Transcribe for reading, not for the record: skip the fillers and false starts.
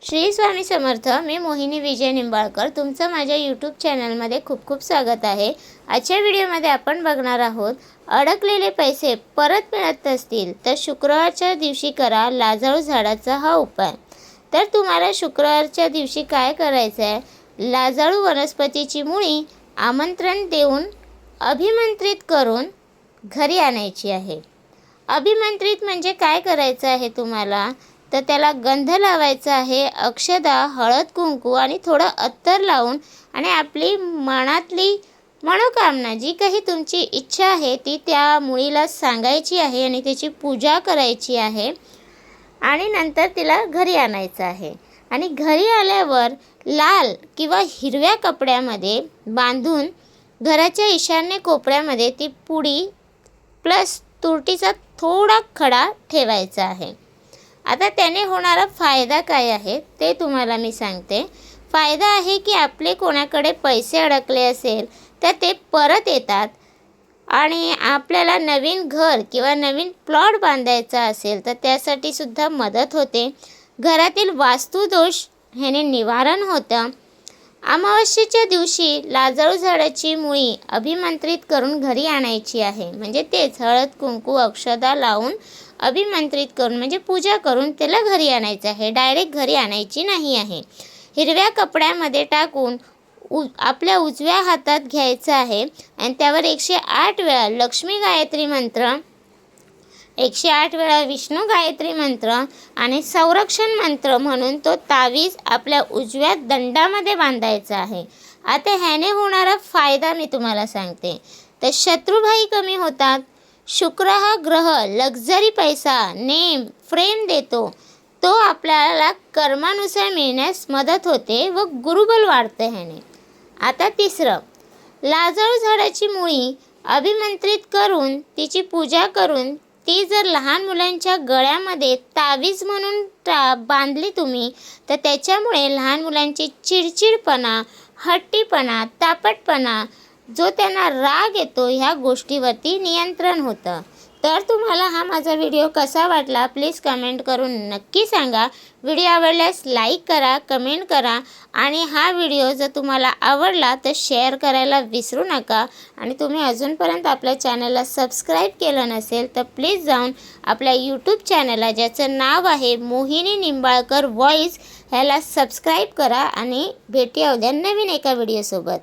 श्री स्वामी समर्थ. मी मोहिनी विजय निंबाळकर. तुमचं माझ्या यूट्यूब चॅनलमध्ये खूप खूप स्वागत आहे. आजच्या व्हिडिओमध्ये आपण बघणार आहोत, अडकलेले पैसे परत मिळत नसतील तर शुक्रवारच्या दिवशी करा लाजाळू झाडाचा हा उपाय. तर तुम्हाला शुक्रवारच्या दिवशी काय करायचं आहे, लाजाळू वनस्पतीची मुळी आमंत्रण देऊन अभिमंत्रित करून घरी आणायची आहे. अभिमंत्रित म्हणजे काय करायचं आहे तुम्हाला, तर त्याला गंध लावायचा आहे, अक्षदा, हळद, कुंकू आणि थोडं अत्तर लावून आणि आपली मनातली मनोकामना जी काही तुमची इच्छा आहे ती त्या मुळीला सांगायची आहे आणि त्याची पूजा करायची आहे आणि नंतर तिला घरी आणायचं आहे. आणि घरी आल्यावर लाल किंवा हिरव्या कपड्यामध्ये बांधून घराच्या ईशान्य कोपऱ्यामध्ये ती पुडी प्लस तुरटीचा थोडा खडा ठेवायचा आहे. आता त्याने होणारा फायदा काय आहे ते तुम्हाला मी सांगते. फायदा आहे की आपले कोणाकडे पैसे अडकले असेल तर ते परत येतात आणि आपल्याला नवीन घर किंवा नवीन प्लॉट बांधायचा असेल तर त्यासाठी सुद्धा मदत होते. घरातील वास्तुदोष ह्याने निवारण होतं. अमावस्येच्या दिवशी लाजाळू झाडाची मुळी अभिमंत्रित करून घरी आणायची आहे. म्हणजे तेच हळद, कुंकू, अक्षदा लावून अभिमंत्रित करून म्हणजे पूजा करून त्याला घरी आणायचं आहे. डायरेक्ट घरी आणायची नाही आहे. हिरव्या कपड्यामध्ये टाकून आपल्या उजव्या हातात घ्यायचं आहे आणि त्यावर 108 वेळा लक्ष्मी गायत्री मंत्र, 108 वेळा विष्णू गायत्री मंत्र आणि संरक्षण मंत्र म्हणून तो तावीज आपल्या उजव्या दंडामध्ये बांधायचा आहे. आता ह्याने होणारा फायदा मी तुम्हाला सांगते. तर शत्रुभाई कमी होतात. शुक्र हा ग्रह लक्झरी पैसा नेम फ्रेम देतो, तो आपल्याला कर्मानुसार मिळण्यास मदत होते व गुरुबल वाढतं ह्याने. आता तिसरं, लाजाळू झाडाची मुळी अभिमंत्रित करून तिची पूजा करून ती जर लहान मुलांच्या गळ्यामध्ये तावीज म्हणून बांधली तुम्ही तर त्याच्यामुळे लहान मुलांची चिडचिडपणा, हट्टीपणा, तापटपणा, जो त्यांना राग येतो ह्या गोष्टीवरती नियंत्रण होतं. तर तुम्हाला हा माझा व्हिडिओ कसा वाटला प्लीज कमेंट करून नक्की सांगा. व्हिडिओ आवडल्यास लाईक करा, कमेंट करा आणि हा व्हिडिओ जर तुम्हाला आवडला तर शेअर करायला विसरू नका. आणि तुम्ही अजूनपर्यंत आपल्या चॅनलला सबस्क्राईब केलं नसेल तर प्लीज जाऊन आपल्या यूट्यूब चॅनलला, ज्याचं नाव आहे मोहिनी निंबाळकर व्हॉईस, ह्याला सबस्क्राईब करा आणि भेटूया उद्या नवीन एका व्हिडिओसोबत.